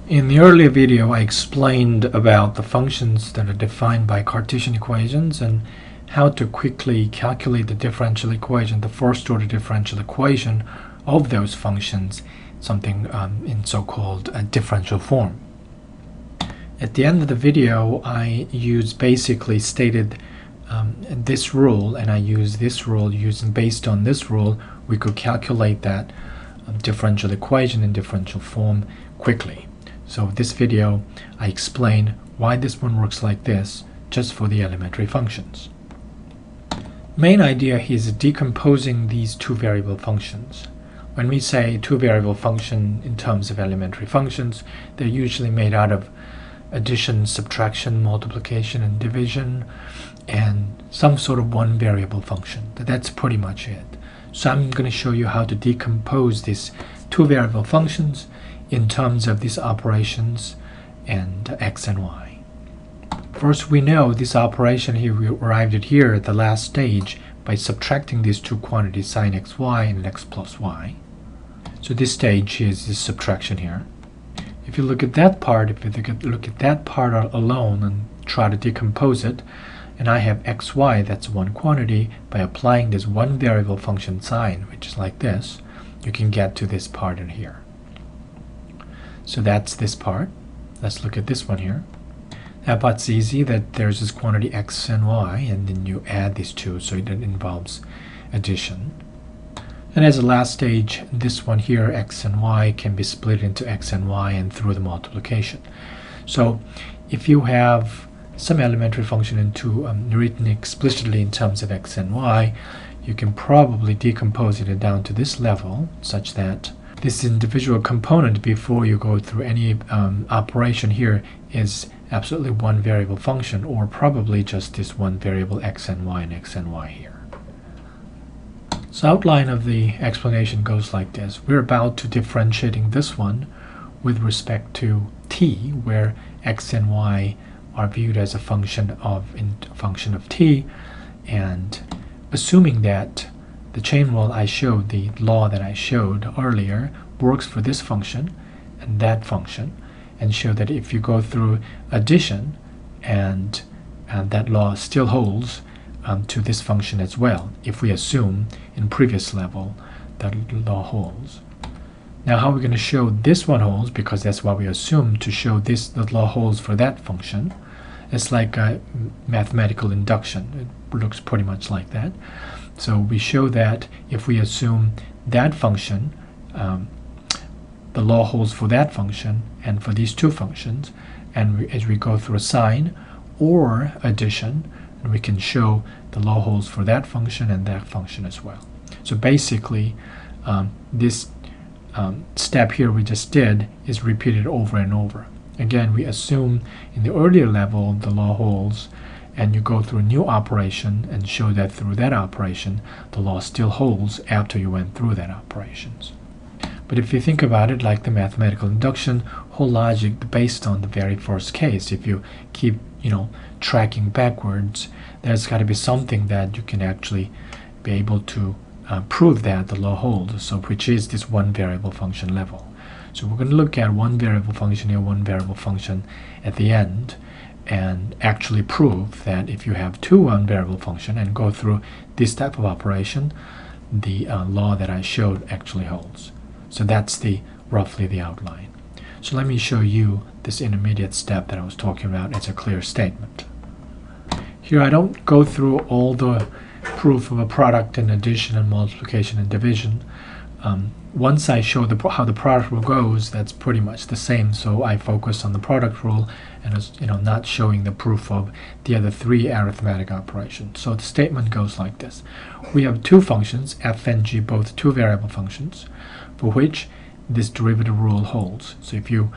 In the earlier video, I explained about the functions that are defined by Cartesian equations and how to quickly calculate the differential equation, the first-order differential equation of those functions, something in so-called differential form. At the end of the video, I basically stated this rule, and I use this rule. Based on this rule, we could calculate that differential equation in differential form quickly. So this video, I explain why this one works like this, just for the elementary functions. Main idea here is decomposing these two variable functions. When we say two variable function in terms of elementary functions, they're usually made out of addition, subtraction, multiplication, and division, and some sort of one variable function. That's pretty much it. So I'm going to show you how to decompose these two variable functions in terms of these operations and x and y. First, we know this operation here, we arrived at here at the last stage by subtracting these two quantities, sine xy and x plus y. So this stage is this subtraction here. If you look at that part, look at that part alone and try to decompose it, and I have xy, that's one quantity, by applying this one variable function sine, which is like this, you can get to this part in here. So that's this part. Let's look at this one here. That part's easy, that there's this quantity x and y, and then you add these two, so it involves addition. And as a last stage, this one here, x and y, can be split into x and y and through the multiplication. So if you have some elementary function written explicitly in terms of x and y, you can probably decompose it down to this level, such that this individual component before you go through any operation here is absolutely one variable function, or probably just this one variable x and y here. So outline of the explanation goes like this. We're about to differentiating this one with respect to t, where x and y are viewed as a function of t, and assuming that the chain rule I showed, the law that I showed earlier, works for this function and that function, and show that if you go through addition and that law still holds to this function as well, if we assume in previous level that law holds. Now how are we going to show this one holds, because that's what we assume, to show the law holds for that function. It's like a mathematical induction. It looks pretty much like that. So we show that if we assume that function, the law holds for that function and for these two functions, and as we go through sine or addition, and we can show the law holds for that function and that function as well. So basically, this step here we just did is repeated over and over. Again, we assume in the earlier level the law holds, and you go through a new operation and show that through that operation the law still holds after you went through that operations. But if you think about it like the mathematical induction, whole logic based on the very first case, if you keep tracking backwards, there's got to be something that you can actually be able to prove that the law holds, so which is this one variable function level. So we're going to look at one variable function here, one variable function at the end, and actually prove that if you have two one variable function and go through this type of operation, the law that I showed actually holds. So that's roughly the outline. So let me show you this intermediate step that I was talking about. It's a clear statement. Here I don't go through all the proof of a product and addition and multiplication and division. Once I show how the product rule goes, that's pretty much the same, so I focus on the product rule and not showing the proof of the other three arithmetic operations. So the statement goes like this. We have two functions, f and g, both two variable functions, for which this derivative rule holds. So if you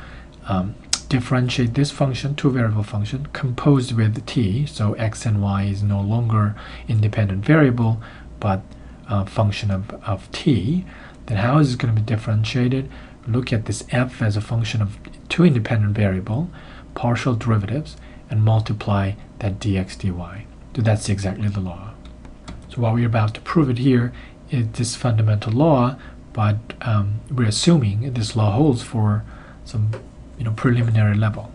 differentiate this function, two variable function, composed with t, so x and y is no longer independent variable, but a function of t, then how is it going to be differentiated? Look at this f as a function of two independent variable, partial derivatives, and multiply that dx dy. So that's exactly the law. So what we're about to prove it here is this fundamental law, but we're assuming this law holds for some preliminary level.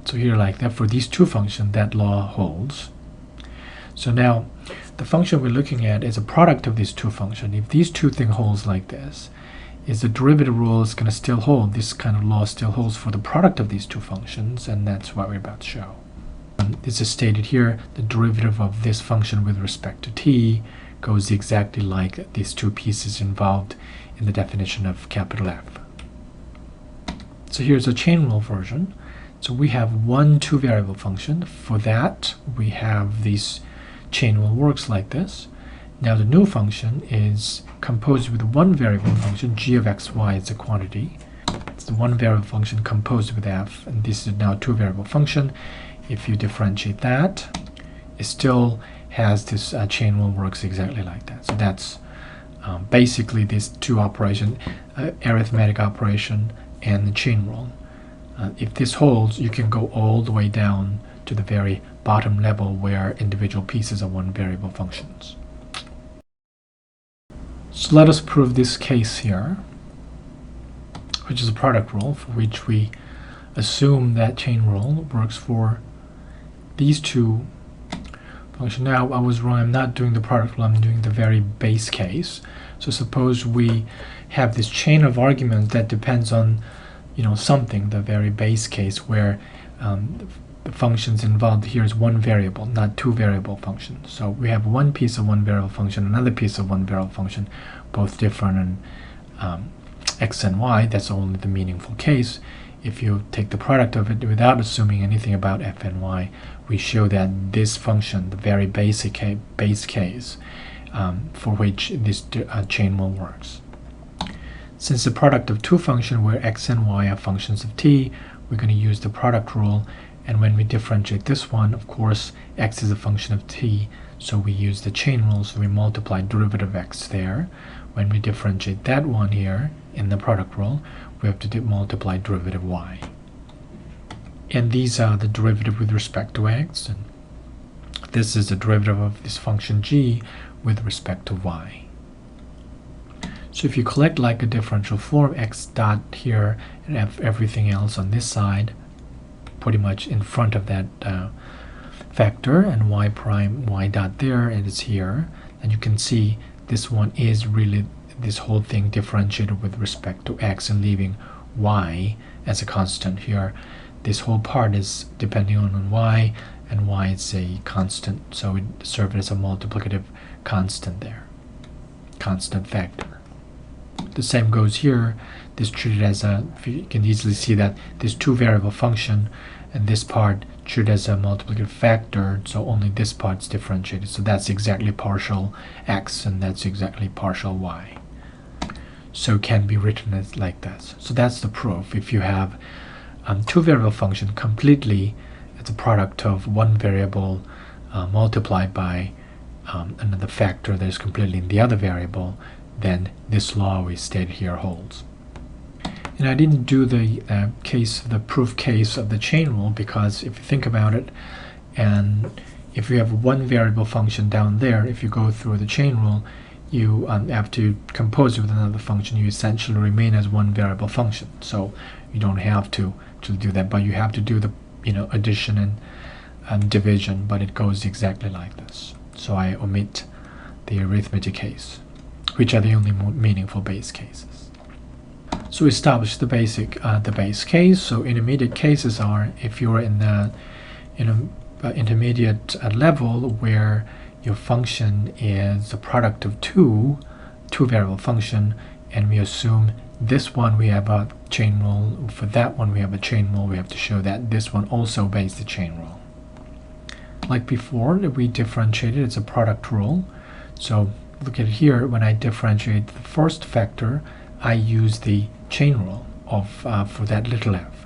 So here like that, for these two functions, that law holds. So now the function we're looking at is a product of these two functions. If these two things holds like this, is the derivative rule is going to still hold. This kind of law still holds for the product of these two functions, and that's what we're about to show. This is stated here, the derivative of this function with respect to t goes exactly like these two pieces involved in the definition of capital F. So here's a chain rule version. So we have one two-variable function. For that, we have this chain rule works like this. Now the new function is composed with one variable function, g of xy is a quantity. It's the one variable function composed with f, and this is now a two-variable function. If you differentiate that, it still has this chain rule works exactly like that. So that's basically these two operations, arithmetic operation and the chain rule. If this holds, you can go all the way down to the very bottom level where individual pieces are one variable functions. So let us prove this case here, which is a product rule for which we assume that chain rule works for these two functions. Now I was wrong, I'm not doing the product rule, I'm doing the very base case. So suppose we have this chain of arguments that depends on something, the very base case where the functions involved here is one variable, not two variable functions. So we have one piece of one variable function, another piece of one variable function, both different in x and y. That's only the meaningful case. If you take the product of it without assuming anything about f and y, we show that this function, the very basic base case for which this chain rule works. Since the product of two functions where x and y are functions of t, we're going to use the product rule. And when we differentiate this one, of course, x is a function of t, so we use the chain rule, so we multiply derivative of x there. When we differentiate that one here in the product rule, we have to multiply derivative y. And these are the derivative with respect to x, and this is the derivative of this function g with respect to y. So if you collect like a differential form, x dot here and everything else on this side, pretty much in front of that factor, and y prime, y dot there, and it's here, and you can see this one is really this whole thing differentiated with respect to x and leaving y as a constant here. This whole part is depending on y, and y is a constant, so it serves as a multiplicative constant there, constant factor. The same goes here. This treated as a, you can easily see that this two variable function, and this part treated as a multiplicative factor, so only this part's differentiated. So that's exactly partial x, and that's exactly partial y. So it can be written as like this. So that's the proof. If you have two variable function completely as a product of one variable multiplied by another factor that is completely in the other variable, then this law we stated here holds. And I didn't do the the proof case of the chain rule, because if you think about it, and if you have one variable function down there, if you go through the chain rule, you have to compose it with another function. You essentially remain as one variable function. So you don't have to do that, but you have to do the addition and division, but it goes exactly like this. So I omit the arithmetic case, which are the only meaningful base cases. So we establish the base case. So intermediate cases are if you're in the intermediate level where your function is a product of two variable function, and we assume this one we have a chain rule, for that one we have a chain rule, we have to show that this one also obeys the chain rule. Like before, we differentiated, it's a product rule. So look at it here, when I differentiate the first factor, I use the chain rule of for that little f.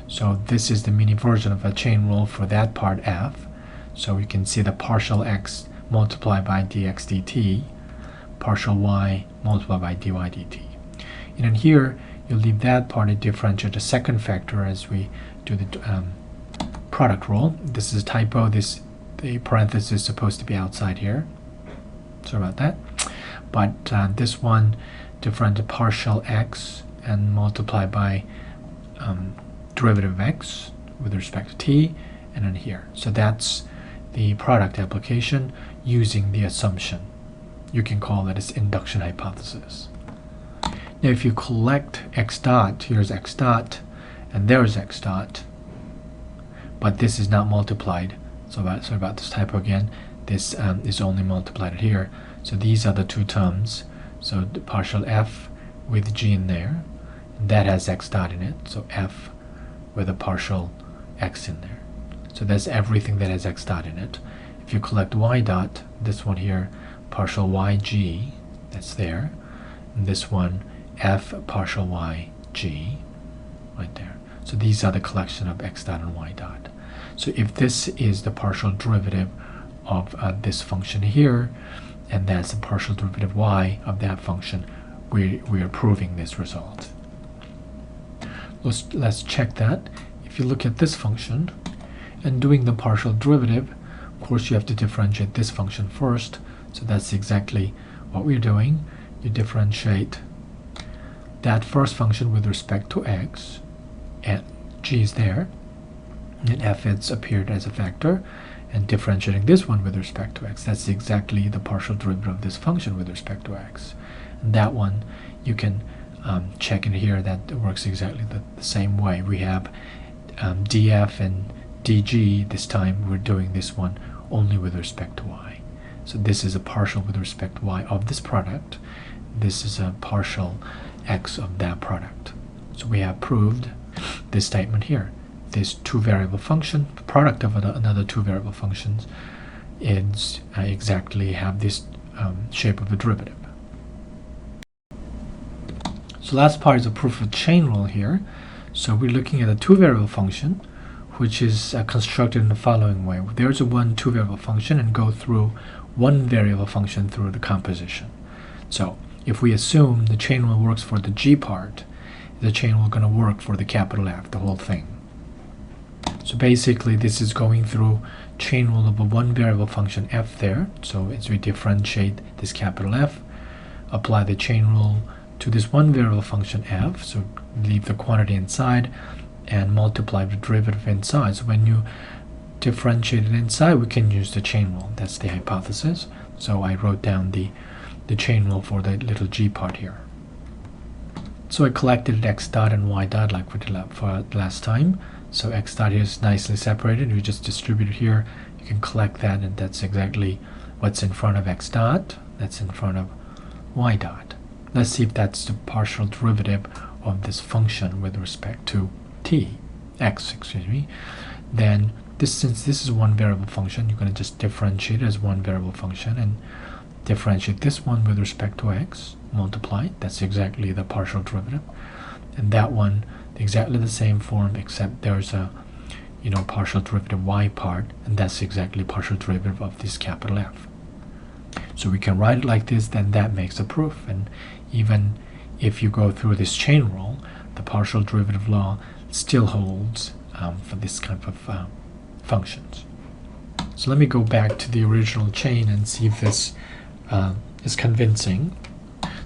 So this is the mini version of a chain rule for that part f. So you can see the partial x multiplied by dx dt, partial y multiplied by dy dt. And then here, you leave that part and differentiate the second factor as we do the product rule. This is a typo, the parenthesis is supposed to be outside here. Sorry about that. But this one differentiate partial x and multiply by derivative of x with respect to t, and then here. So that's the product application using the assumption. You can call it as induction hypothesis. Now if you collect x dot, here's x dot, and there's x dot, but this is not multiplied. Sorry about this typo again. This is only multiplied here. So these are the two terms. So the partial f with g in there, and that has x dot in it. So f with a partial x in there. So that's everything that has x dot in it. If you collect y dot, this one here, partial yg, that's there, and this one f partial yg, right there. So these are the collection of x dot and y dot. So if this is the partial derivative of this function here, and that's the partial derivative y of that function, we are proving this result. Let's check that. If you look at this function and doing the partial derivative, of course you have to differentiate this function first. So that's exactly what we're doing. You differentiate that first function with respect to x, and g is there, and f has appeared as a factor, and differentiating this one with respect to x, that's exactly the partial derivative of this function with respect to x. And that one you can check in here, that it works exactly the same way. We have df and dg. This time we're doing this one only with respect to y. So this is a partial with respect to y of this product. This is a partial x of that product. So we have proved this statement here. This two variable function, the product of another two variable functions, is exactly have this shape of a derivative. So last part is a proof of chain rule here. So we're looking at a two variable function which is constructed in the following way. There's a two variable function and go through one variable function through the composition. So if we assume the chain rule works for the g part, the chain rule going to work for the capital F, the whole thing. So basically this is going through chain rule of a one variable function f there. So as we differentiate this capital F, apply the chain rule to this one variable function f, so leave the quantity inside and multiply the derivative inside. So when you differentiate it inside, we can use the chain rule. That's the hypothesis. So I wrote down the chain rule for the little g part here. So I collected x dot and y dot like we did for last time. So x dot here is nicely separated. We just distribute it here. You can collect that, and that's exactly what's in front of x dot. That's in front of y dot. Let's see if that's the partial derivative of this function with respect to x. Then since this is one variable function, you're going to just differentiate it as one variable function and differentiate this one with respect to x, multiply. That's exactly the partial derivative. And that one, exactly the same form, except there's a partial derivative y part, and that's exactly partial derivative of this capital F. So we can write it like this, then that makes a proof. And even if you go through this chain rule, the partial derivative law still holds for this kind of functions. So let me go back to the original chain and see if this is convincing.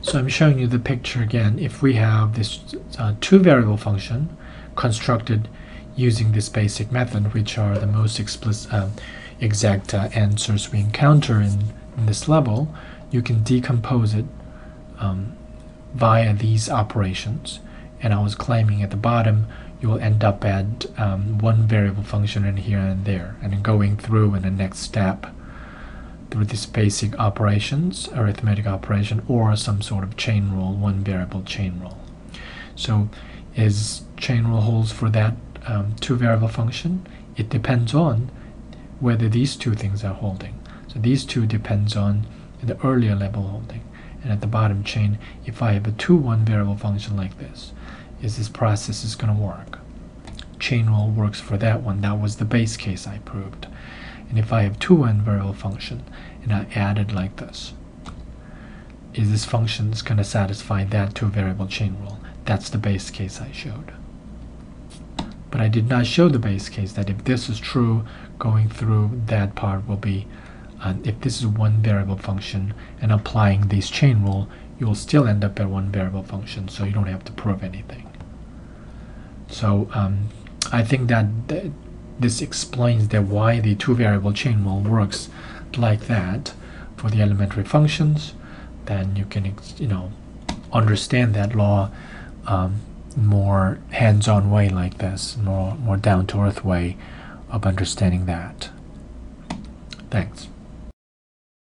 So I'm showing you the picture again. If we have this two variable function constructed using this basic method, which are the most explicit exact answers we encounter in this level, you can decompose it via these operations. And I was claiming at the bottom you will end up at one variable function in here and there, and then going through in the next step through these basic operations, arithmetic operation, or some sort of chain rule, one variable chain rule. So is chain rule holds for that two variable function? It depends on whether these two things are holding. So these two depends on the earlier level holding. And at the bottom chain, if I have a one variable function like this, is this process is going to work? Chain rule works for that one. That was the base case I proved. And if I have one variable function and I add it like this, is this function is going to satisfy that two variable chain rule? That's the base case I showed. But I did not show the base case that if this is true, going through that part will be, if this is one variable function and applying this chain rule, you will still end up at one variable function, so you don't have to prove anything. So I think that this explains that why the two-variable chain rule works like that for the elementary functions. Then you can understand that law more hands-on way like this, more down-to-earth way of understanding that. Thanks.